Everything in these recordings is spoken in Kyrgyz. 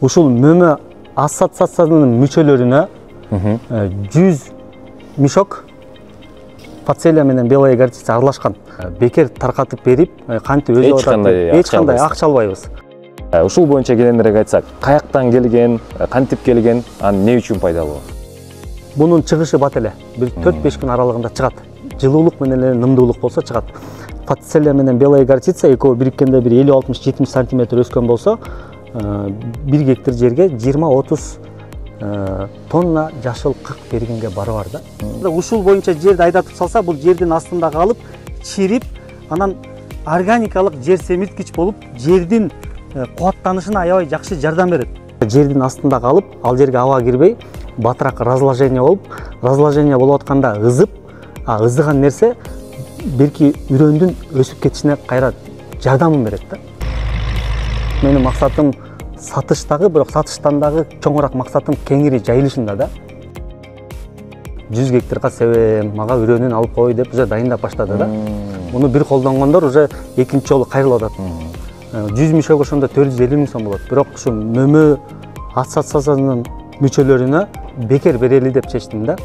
ушул МөМө ассоциациясынын мүчөлөрүнө 100 мешок фацелия менен белая горчица аралашкан. Бекер таркатып берип, кантип өзү эч кандай акча албайбыз. Ушул боюнча кененирээк айтсак, каяктан келген, кантип келген, эмне үчүн пайдалуу? Bunun чыгышы бат эле. Бир 4-5 күн аралыгында чыгат. Жылуулук менен нымдуулук болсо чыгат. Фацелия менен белая горчица экөө бириккенде бир 50-60-70 см өскөн болсо, 1 гектар жерге 20-30 тонна жашыл кык бергенге бары бар да. Ушул боюнча жерди айдатып салса, бул жердин астында калып, чирип, анан органикалык жер семирткич болуп, жердин кубаттанышына аябай жакшы жардам берет. Жердин астында калып, ал жерге аба кирбей, батыраак разложение болуп, разложение болуп атканда ызып, ызыган нерсе белки үрөндүн өсүп кетишине кайра жардамын берет да. Менин максатым сатыштагы, бирок сатыштан дагы чоңураак максатым кеңири жайылышында да. 100 гектарга себем, мага үрөнүн алып кой деп уже дайындап баштады да. Муну бир колдонгондор уже экинчи жолу кайрылып атат. 100 мешок ошондо 450 000 сом болот. Бирок ушу МөМө ассоциациясынын мүчөлөрүнө бекер берели деп чечтим да.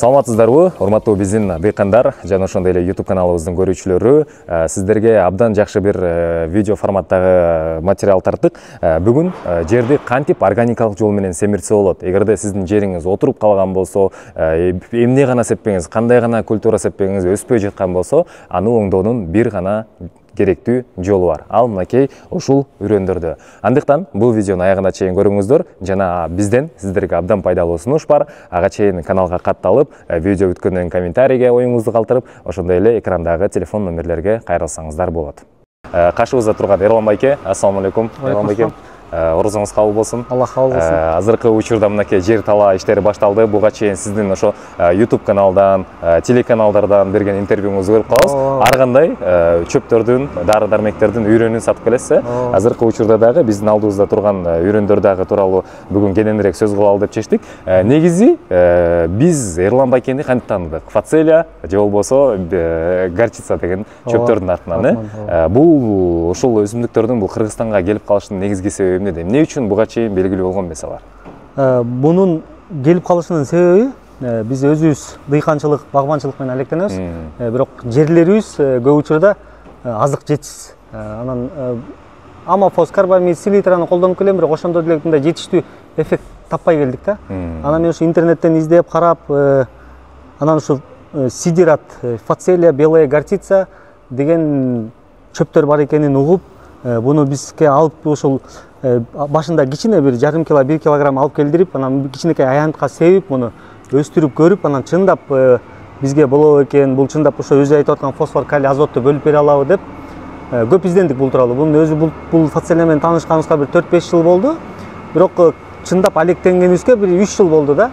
Саламатсыздарбы, урматтуу биздин дыйкандар жана ошондой эле YouTube каналыбыздын көрүүчүлөрү, сиздерге абдан жакшы бир видео форматтагы материал тарттык. Бүгүн жерди кантип органикалык жол менен семиртсе болот. Эгерде сиздин жериңиз отуруп калган болсо, эмне гана сеппеңиз, кандай гана культура сеппеңиз өспөй жаткан болсо, аны оңдоонун бир гана керектүү жолу бар. Ал мынакей ушул үрөндөрдө. Андыктан бул видеону аягына чейин көрүңүздөр жана бизден сиздерге абдан пайдалуу сунуш бар. Ага чейин каналга катталып, видео бүткөндөн комментарийге оюңузду калтырып, ошондой эле экрандагы телефон номерлерге кайрылсаңыздар болот. Каршыбызда турган Эрлан байке, ассаламу алейкум. Эрлан байке, орозоңуз кабыл болсун. Алла кабыл болсун. Азыркы учурда мынакей жер талаа иштери башталды. Буга чейин сиздин ошо YouTube каналдан, телеканалдардан берген интервьюңузду көрүп калабыз. Ар кандай чөптөрдүн, дары-дармектердин үрөнүн сатып келесиз. Азыркы учурда дагы биздин алдыбызда турган үрөндөр дагы тууралуу бүгүн кененирээк сөз кылалы деп чечтик. Негизи биз Эрлан байкени кантип таныдык? Фацелия же болбосо горчица деген чөптөрдүн артынан. Бул ушул өсүмдүктөрдүн бул Кыргызстанга келип калышынын негизги себеби эмне үчүн буга чейин белгилүү болгон эмес алар? Бунун келип калышынын себеби биз өзүбүз дыйканчылык, багбанчылык менен алектенебиз. Бирок жерлерибиз көп учурда азык жетишсиз. Анан амофос, карбамид, селитраны колдонуп келем, бирок ошондо деле мындай жетиштүү эффект таппай келдик да. Анан мен ушу интернеттен издеп карап, анан ушу сидират, фацелия, белая горчица деген чөптөр бар экенин угуп, буну бизге алып ошол башында кичине бир жарым кило, 1 килограмм алып келдирип, анан кичинекей аянтка себип, муну өстүрүп көрүп, анан чындап бизге болобу экен, бул чындап ошо өзү айтып аткан фосфор, калий, азотту бөлүп бере алабы деп көп издендик бул тууралуу. Бунун өзү бул фацелия менен таанышканыбызга бир 4-5 жыл болду. Бирок чындап алектенгенибизге бир 3 жыл болду да.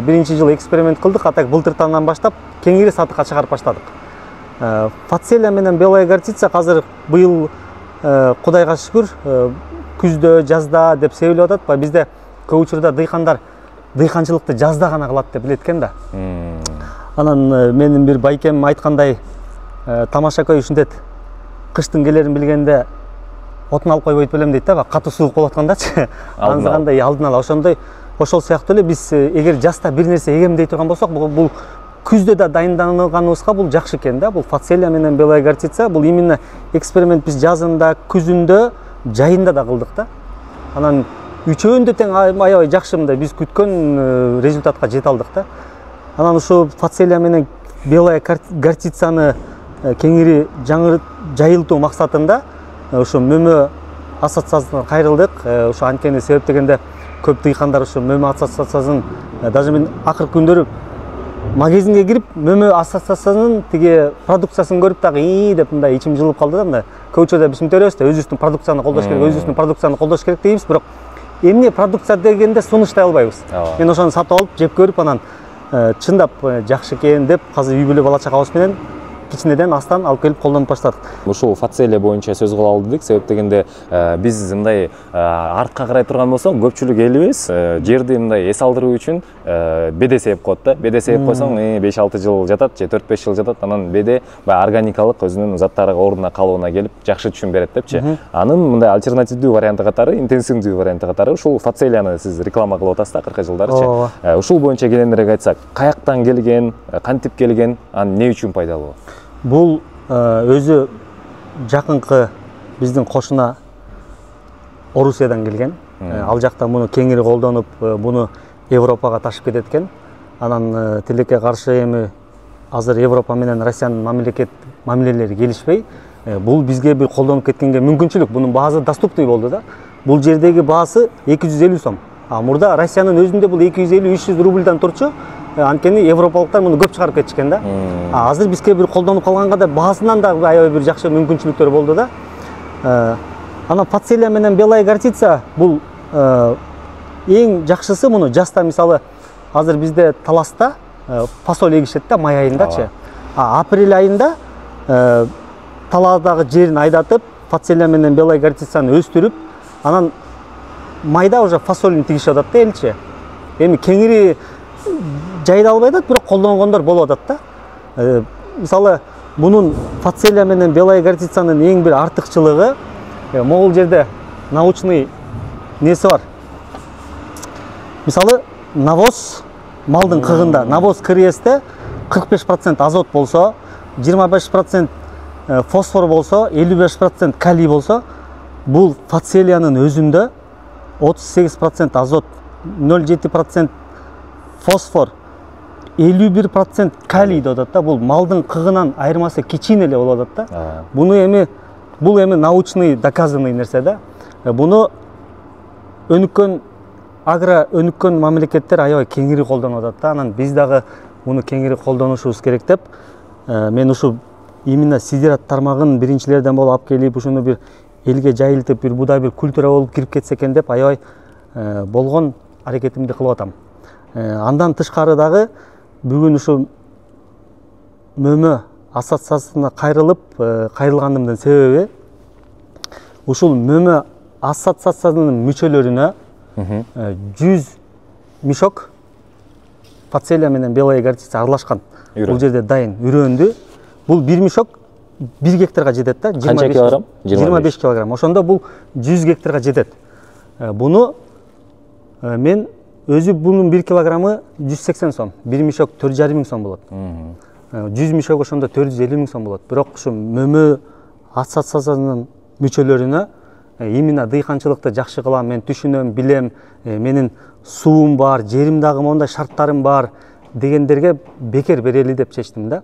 Биринчи жылы эксперимент кылдык, атак былтыртандан баштап кеңири сатыкка чыгарып баштадык. Фацелия менен белая горчица азыр быйыл Кудайга шүкүр күздө, жазда деп себилип атат. Бизде көп учурда дыйкандар дыйканчылыкты жазда гана кылат деп билет экен да. Анан менин бир байкем айткандай, тамаша көй ушинтет, кыштын келерин билгенде отун алып койбойт белем дейт да, катуу суук болуп аткандачы. Андагандай алдын ала ошондой, ошол сыяктуу эле биз эгер жазда бир нерсе эгемдей турган болсок, бул күздө да дайынданганыбызга бул жакшы экен да. Бул фацелия менен белая горчица, бул именно эксперимент биз жазында, күзүндө, жайында да кылдык да. Анан үчөөндө тең аябай жакшы мындай биз күткөн результатка жете алдык да. Анан ушу фацелия менен белая горчицаны кеңири жайылтуу максатында ушу МөМө ассоциациясына кайрылдык. Ушу анткени себеп дегенде көп дыйкандар ушу МөМө ассоциациясынын, даже мен акыркы күндөрү магазинге кирип, МөМө ассоциациясынын тиги продукциясын көрүп дагы деп мындай ичим жылып калды да. Мындай көп учурда биз мынтип беребиз да, өзүбүздүн продукцияны колдош керек, өзүбүздүн продукцияны колдош керек дейбиз, бирок эмне продукция дегенде сунуштай албайбыз. Мен ошону сатып алып, жеп көрүп, анан чындап жакшы экен деп, азыр үй бүлө бала чагабыз менен кичинеден астан алып келип колдонуп баштадык. Ушул фацелия боюнча сөз кыла алдык, себеп дегенде биз мындай артка карай турган болсок, көпчүлүк элибиз жерди мындай эс алдыруу үчүн беде сээп коет да. Беде сээп койсоң 5-6 жыл жатат же 4-5 жыл жатат, анан беде баягы органикалык өзүнүн заттары ордуна калууна келип жакшы түшүм берет депчи. Анын мындай альтернативдүү варианты катары, интенсивдүү варианты катары ушул фацелияны сиз реклама кылып атасыз да акыркы жылдарычы. Ушул боюнча кененирээк айтсак, каяктан келген, кантип келген, анан эмне үчүн пайдалуу? Бул өзү жакынкы биздин кошуна Орусиядан келген. Ал жакта муну кеңири колдонуп, буну Европага ташып кетет экен. Анан тилекке каршы эми азыр Европа менен Россиянын мамилелери келишпей, бул бизге бир колдонуп кеткенге мүмкүнчүлүк. Бунун баасы доступный болду да. Бул жердеги баасы 250 сом. Мурда Россиянын өзүндө бул 250-300 рубльдан турчу. Анткени европалыктар муну көп чыгарып кетишкен да. Азыр бизге бир колдонуп калганга да баасынан да аябай бир жакшы мүмкүнчүлүктөр болду да. Анан фацелия менен белая горчица бул эң жакшысы муну жазда мисалы азыр бизде таласта фасоль эгишет да май айындачы. Апрель айында таладагы жерин айдатып, фацелия менен белая горчицаны өстүрүп, анан майда уже фасолин тигишип атат да элчи. Эми кеңири жайда албай атат, бирок колдонгондор болуп атат да. Мисалы бунун фацелия менен белая горчицанын эң бир артыкчылыгы, могул жерде научный неси бар. Мисалы навоз малдын кыгында, навоз кырьесте 45% азот болсо, 25% фосфор болсо, 55% калий болсо, бул фацелиянын өзүндө 38% азот, 0,7% фосфор, 51% калий деп атат да. Бул малдын кыгынан айырмасы кичине эле болуп атат да. Бул эми научный доказанный нерсе да. Буну өнүккөн өнүккөн мамлекеттер аябай кеңири колдонуп атат да. Анан биз дагы муну кеңири колдонушубуз керек деп, мен ушу именно сидират тармагын биринчилерден болуп алып келип, ушуну бир элге жайылтып, бир будай бир культура болуп кирип кетсе экен деп аябай болгон аракетимди кылып атам. Андан тышкары дагы бүгүн ушу мөмө ассоциациясына кайрылганымдын себеби ушул мөмө ассоциациясынын мүчөлөрүнө 100 мешок фацелия менен белая горчица аралашкан. Бул жерде дайын үрөндү. Бул 1 мешок 1 гектарга жетет да. Канча килограмм? 25 килограмм. Ошондо бул 100 гектарга жетет. Буну мен өзү бунун 1 килограммы 180 сом. 1 мешок 4,5 миң сом болот. 100 мешок ошондо 450 миң сом болот. Бирок ушу мөмө ассоциациясынын мүчөлөрүнө именно дыйканчылыкты жакшы кылам, мен түшүнөм, билем, менин суум бар, жерим дагы мондай шарттарым бар дегендерге бекер берели деп чечтим да.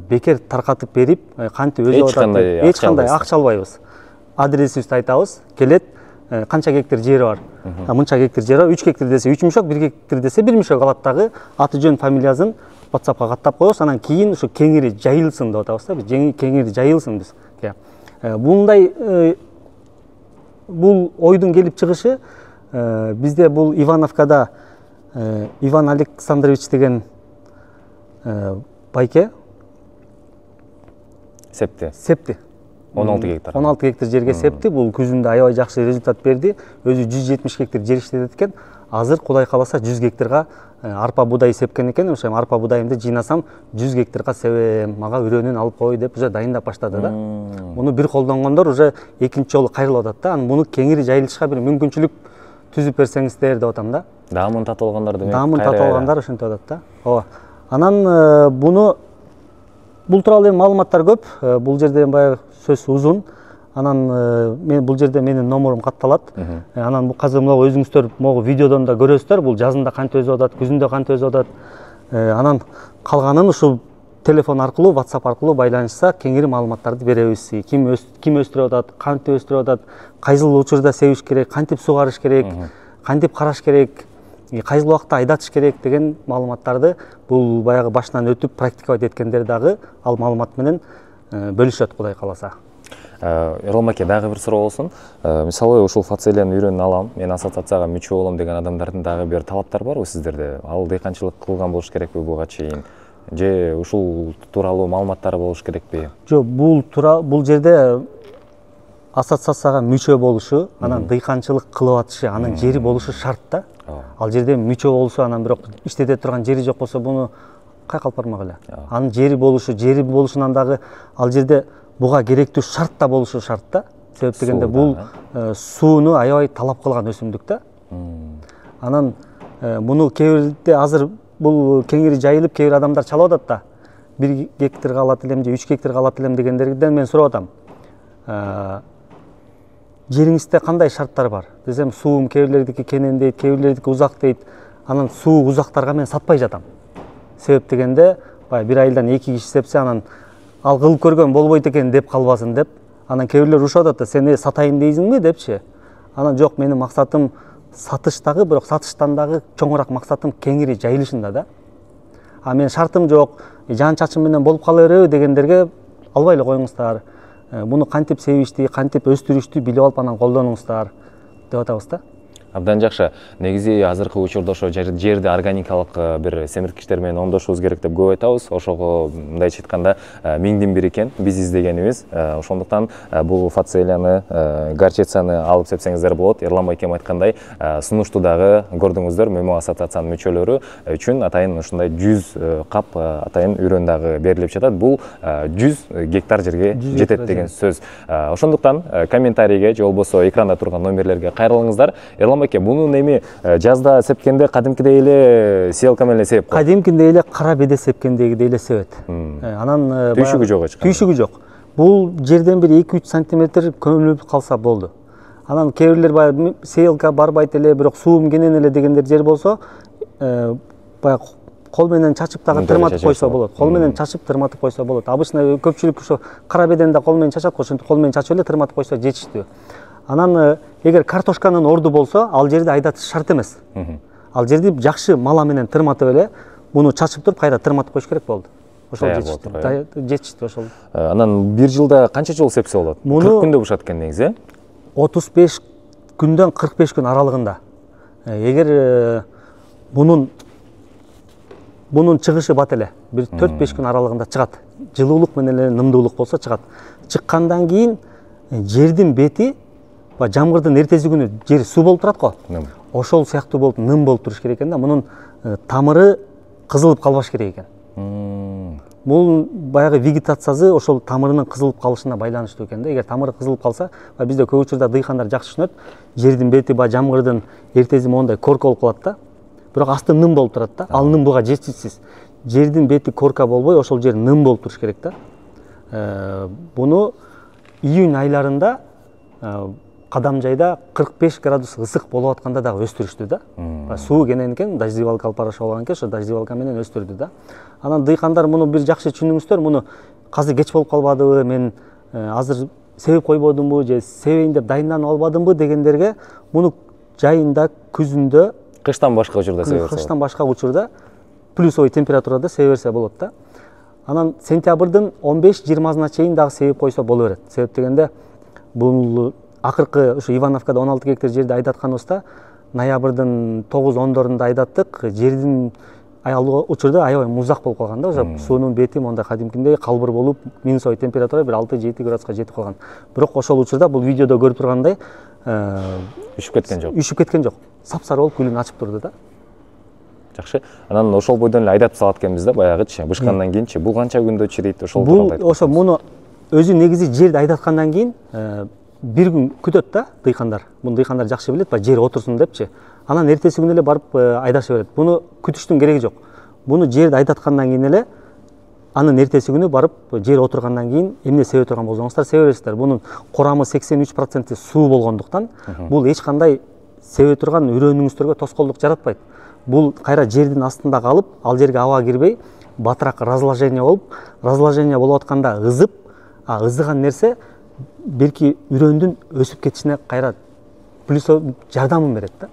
Бекер таркатып берип, кантип өзү эч кандай акча албайбыз. Адресибизди айтабыз, келет, канча гектар жери бар. Мынча гектар жери бар, 3 гектар десе 3 мешок, 1 гектар десе 1 мешок алат дагы, аты жөн фамилиясын WhatsAppка каттап коебуз, анан кийин ушу кеңири жайылсын деп атабыз да, кеңири жайылсын биз. Мындай бул ойдун келип чыгышы бизде бул Ивановкада Иван Александрович деген байке септи. 16 гектар. 16 гектар жерге септи. Бул күзүндө аябай жакшы результат берди. Өзү 170 гектар жер иштетет экен. Азыр Кудай кааласа 100 гектарга арпа будай сепкен экен. Ошо арпа будайымды жыйнасам 100 гектарга себем, мага үрөнүн алып кой деп уже дайындап баштады да. Муну бир колдонгондор уже экинчи жолу кайрылып атат да. Муну кеңири жайылышка бир мүмкүнчүлүк түзүп берсеңиздер деп атам да. Даамын татып алгандар демек. Даамын татып алгандар ошентип атат да. Ооба. Анан бул тууралуу маалыматтар көп. Бул жерде баягы сөз узун. Анан мен бул жерде менин номерим катталат. Анан азыр могу өзүңүздөр могу видеодон да көрөсүздөр. Бул жазында кантип өсүп атат, күзүндө кантип өсүп атат. Анан калганын ушул телефон аркылуу, WhatsApp аркылуу байланышса, кеңири маалыматтарды беребиз. Ким өстүрүп атат, кантип өстүрүп атат, кайсыл учурда себиш керек, кантип сугарыш керек, кантип караш керек, кайсыл убакта айдатыш керек деген маалыматтарды бул баягы башынан өтүп практиковать эткендер дагы ал маалымат менен бөлүшөт, Кудай кааласа. Эрлан аке, дагы бир суроо болсун. Мисалы ушул фацелиянын үрөнүн алам, мен ассоциацияга мүчө болом деген адамдардын дагы бир талаптар барбы сиздерде? Ал дыйканчылык кылган болуш керекпи буга чейин? же ушул тууралуу маалыматтар болуш керекпи? Жок, бул жерде ассоциацияга мүчө болушу, анан дыйканчылык кылып атышы, анын жери болушу шарт да. Ал жерде мүчө болсо, анан бирок иштете турган жери жок болсо, буну кай калып бармак эле. Анын жери болушунан дагы ал жерде буга керектүү шарт да болушу шарт да. Себеп дегенде бул сууну аябай талап кылган өсүмдүк да. Анан муну кээ бирде азыр бул кеңири жайылып, кээ бир адамдар чалып атат да. 1 гектарга алат элем же 3 гектарга алат элем дегендерден мен сурап атам. Жериңизде кандай шарттар бар десем, суум кээ бирлердики кенен дейт, кээ бирлердики узак дейт. Анан суу узактарга мен сатпай жатам. Себеп дегенде баягы 1 айылдан 2 киши сепсе, анан ал кылып көргөн болбойт экен деп калбасын деп. Анан кээ бирлер урушуп атат да, сен сатайын дейсиңби депчи. Анан жок, менин максатым сатыштагы, бирок сатыштан дагы чоңураак максатым кеңири жайылышында да. А мен шартым жок, жан чачым менен болуп кала береби дегендерге албай эле коюңуздар. Буну кантип себишти, кантип өстүрүштү билип алып анан колдонуңуздар деп атабыз да. Абдан жакшы. Негизи азыркы учурда ошо жерди органикалык бир семирткичтер менен оңдошубуз керек деп көп айтабыз. Ошого мындайча айтканда 1000дин бири экен биз издегенибиз. Ошондуктан бул фацелияны, горчицаны алып сепсеңиздер болот. Эрлан байкем айткандай, сунушту дагы көрдүңүздөр. ММО ассоциациянын мүчөлөрү үчүн атайын ушундай 100 кап атайын үрөн дагы берилип жатат. Бул 100 гектар жерге жетет деген сөз. Ошондуктан комментарийге же болбосо экранда турган номерлерге кайрылыңыздар. Мунун эми жазда сепкенде кадимкидей эле сеялка менен сеп кой. Кадимкидей эле кара беде сепкендегидей эле себет. Анан түйшүгү жок эч кандай. Түйшүгү жок. Бул жерден бир 2-3 сантиметр көмүлүп калса болду. Анан кээ бирлер баягы сеялка барбайт эле, бирок суум кенен эле дегендер жер болсо, баягы кол менен чачып дагы тырматып койсо болот. Кол менен чачып тырматып койсо болот. Обычно көпчүлүк ошо кара беденде кол менен чачат, ошентип кол менен чачып эле тырматып койсо жетиштүү. Анан эгер картошканын орду болсо, ал жерди айдатыш шарт эмес. Ал жерди жакшы мала менен тырматып эле, муну чачып туруп кайра тырматып коюш керек болду. Ошол жетиштүү ошол. Анан бир жылда канча жолу сепсе болот? 40 күндө бушат экен негизи. 35 күндөн 45 күн аралыгында. Эгер мунун чыгышы бат эле, бир 4-5 күн аралыгында чыгат. Жылуулук менен эле нымдуулук болсо чыгат. Чыккандан кийин жердин бети жамгырдын эртеси күнү жер суу болуп турат го. Ошол сыяктуу болуп ным болуп туруш керек экен да. Мунун тамыры кызылып калбаш керек экен. Бул баягы вегетациясы ошол тамырынын кызылып калышына байланыштуу экен да. Эгер тамыры кызылып калса, бизде көп учурда дыйкандар жакшы түшүнөт. Жердин бети жамгырдын эртеси мондай корка болуп калат да. Бирок асты ным болуп турат да. Ал ным буга жетишсиз. Жердин бети корка болбой, ошол жер ным болуп туруш керек да. Буну июнь айларында Кадамжайда 45 градус ысык болуп атканда дагы өстүрүштү да. Суу кенен экен, дождевалка алып барыш болгон экен, ошо дождевалка менен өстүрдү да. Анан дыйкандар муну бир жакшы түшүнүңүздөр, муну казыр кеч болуп калбадыбы, мен азыр себеп койбодумбу же себейин деп дайынданып албадымбы дегендерге муну жайында, күзүндө, кыштан башка учурда себе берсе. Кыштан башка учурда плюсовой температурада себе берсе болот да. Анан сентябрдын 15-20-сына чейин дагы себеп койсо боло берет. Себеп дегенде бул акыркы ушу Ивановкада 16 гектар жерди айдатканыбызда ноябрдын 9-10дорунда айдаттык. Жердин ал учурда аябай музак болуп калган да, ошо суунун бети мондай кадимкидей калбыр болуп, минусовой температура бир 6-7 градуска жетип калган. Бирок ошол учурда бул видеодо көрүп тургандай үшүп кеткен жок. Сапсары болуп гүлүн ачып турду да. Жакшы. Анан ошол бойдон эле айдатып салат экенбиз да, баягычы. Бышкандан кийинчи бул канча күндө чирейт, ошол тууралуу айтып. Бул ошо муну өзү негизи жерди айдаткандан кийин бир күн күтөт да дыйкандар. Муну дыйкандар жакшы билет, жер отурсун депчи. Анан эртеси күнү эле барып айдаша берет. Буну күтүштүн кереги жок. Буну жерди айдаткандан кийин эле анын эртеси күнү барып жер отургандан кийин эмне себе турган болсоңуздар себе бересиздер. Бунун курамы 83% суу болгондуктан бул эч кандай себе турган үрөнүңүздөргө тоскоолдук жаратпайт. Бул кайра жердин астында калып, ал жерге аба кирбей, батыраак разложение болуп атканда ызып, ызыган нерсе белки үрөндүн өсүп кетишине кайра плюс жардамын берет да.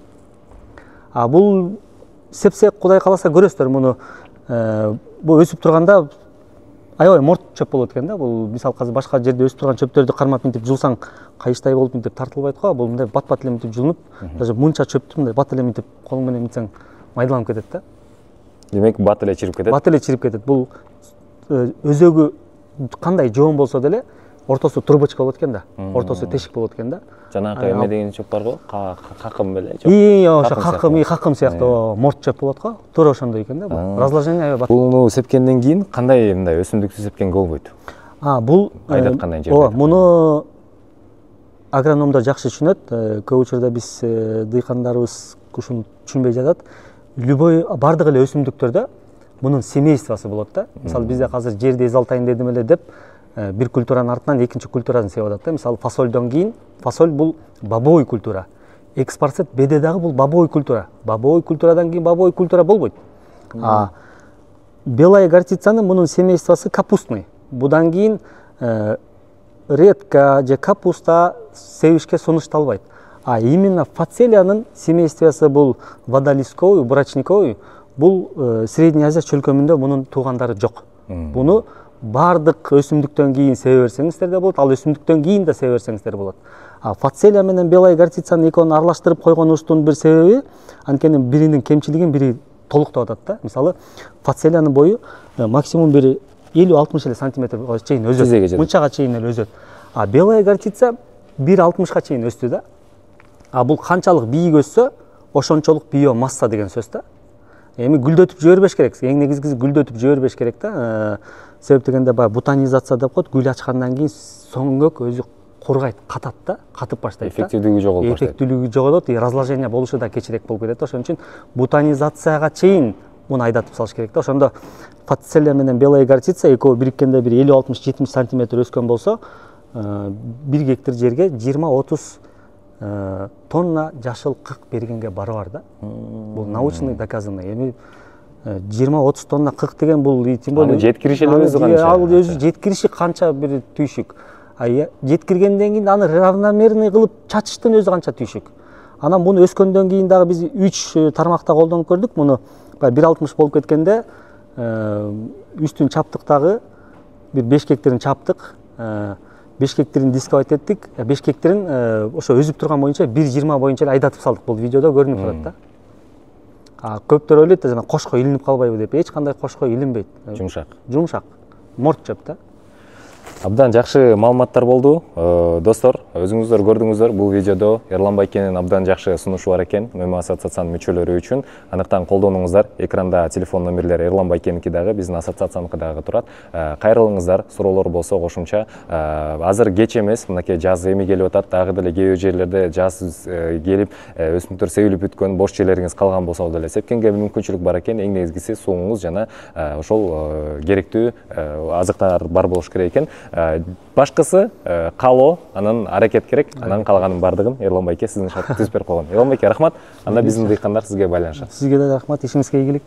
Бул сепсе Кудай кааласа көрөсүздөр муну. Бул өсүп турганда аябай морт чөп болот экен да. Бул мисалы азыр башка жерде өсүп турган чөптөрдү кармап мынтип жулсаң кайыштай болуп мынтип тартылбайт го. Бул мындай бат эле мынтип жулунуп, даже мынча чөптү мындай бат эле мынтип колуң менен мынтсең майдаланып кетет да. Демек бат эле чирип кетет. Бат эле чирип кетет. Бул өзөгү кандай жоон болсо деле ортосу трубочка болот экен да. Ортосу тешик болот экен да. Жанагы эме деген чөп бар го, какым беле. Ошо какым сыяктуу морт чөп болот го. Туура ошондой экен да. Бул разложение бат. Буну сепкенден кийин кандай мындай өсүмдүктү сепкенге болбойт? Бул айдаткандай жерде. Ооба, муну агрономдор жакшы түшүнөт. Көп учурда биз дыйкандарыбыз ушуну түшүнбөй жатат. Любой бардык эле өсүмдүктөрдө мунун семействосу болот да. Мисалы бизде азыр жерди эзалтайын дедим эле деп бир культуранын артынан экинчи культурасын себип атат да. Мисалы фасольдон кийин фасоль бул бобовый культура. Экспарцет беде дагы бул бобовый культура. Бобовый культурадан кийин бобовый культура болбойт. Белая горчицанын мунун семействосу капустный. Будан кийин редька же капуста себишке сунушталбайт. А именно фацелиянын семействосу бул водолисковый, бурачниковый. Бул Средний Азия чөлкөмүндө мунун туугандары жок. Буну бардык өсүмдүктөн кийин себе берсеңиздер да болот, ал өсүмдүктөн кийин да себе берсеңиздер болот. Фацелия менен белая горчицаны экөөнүн аралаштырып койгонубуздун бир себеби анткени биринин кемчилигин бири толуктоп атат да. Мисалы фацелиянын бою максимум бир 50-60 сантиметрге чейин өзөт. Мынчага чейин эле өзөт. Белая горчица 1,60-ка чейин өстү да. Бул канчалык бийик өссө, ошончолук биомасса деген сөз да. Эми гүлдөтүп жибербеш керек. Эң негизгиси гүлдөтүп жибербеш керек да. Себеп дегенде баягы бутанизация деп коет. Гүл ачкандан кийин соңгөк өзү кургайт, катат да, катып баштайт да. Эффективдүүлүгү жоголуп баштайт. Эффективдүүлүгү жоготот, разложение болушу да кечирээк болуп кетет. Ошон үчүн бутанизацияга чейин муну айдатып салыш керек да. Ошондо фацелия менен белая горчица экөө бириккенде бир 50-60-70 сантиметр өскөн болсо, 1 гектар жерге 20-30 тонна жашыл кык бергенге барабар да. Бул научный доказано. Эми 20-30 тонна кык деген бул тем более жеткириши эле өзү канча? Ал өзү жеткириши канча бир түйшүк. Жеткиргенден кийин аны равномерный кылып чачыштын өзү канча түйшүк. Анан муну өскөндөн кийин дагы биз 3 тармакта колдонуп көрдүк. Муну 1,60 болуп кеткенде үстүн чаптык дагы бир 5 гектарын чаптык. 5 гектарын дисковать эттик. 5 гектарын ошо өзүп турган боюнча 1,20 боюнча эле айдатып салдык. Бул видеодо көрүнүп турат да. Көптөр ойлойт да, жана кошко илинип калбайбы деп. Эч кандай кошко илинбейт. Жумшак. Морт чөп да. Абдан жакшы маалыматтар болду. Достор, өзүңүздөр көрдүңүздөр, бул видеодо Эрлан Байкенин абдан жакшы сунушу бар экен ММА ассоциациянын мүчөлөрү үчүн. Андыктан колдонуңуздар. Экранда телефон номерлери Эрлан Байкеники дагы, биздин ассоциацияныкы дагы турат. Кайрылыңыздар, суроолор болсо кошумча. Азыр кеч эмес, мынакей жаз эми келип атат. Дагы деле кээ бир жерлерде жаз келип, өсүмдүктөр себилип бүткөн, бош жерлериңиз калган болсо деле сепкенге мүмкүнчүлүк бар экен. Эң негизгиси сууңуз жана ошол керектүү азыктар бар болуш керек экен. Башкысы калоо, анан аракет керек, анан калганын бардыгын Эрлан Байке сиздин шартты түзүп берип койгон. Эрлан Байке, рахмат. Анда биздин дыйкандар сизге байланышат. Сизге да рахмат, ишиңизге ийгилик.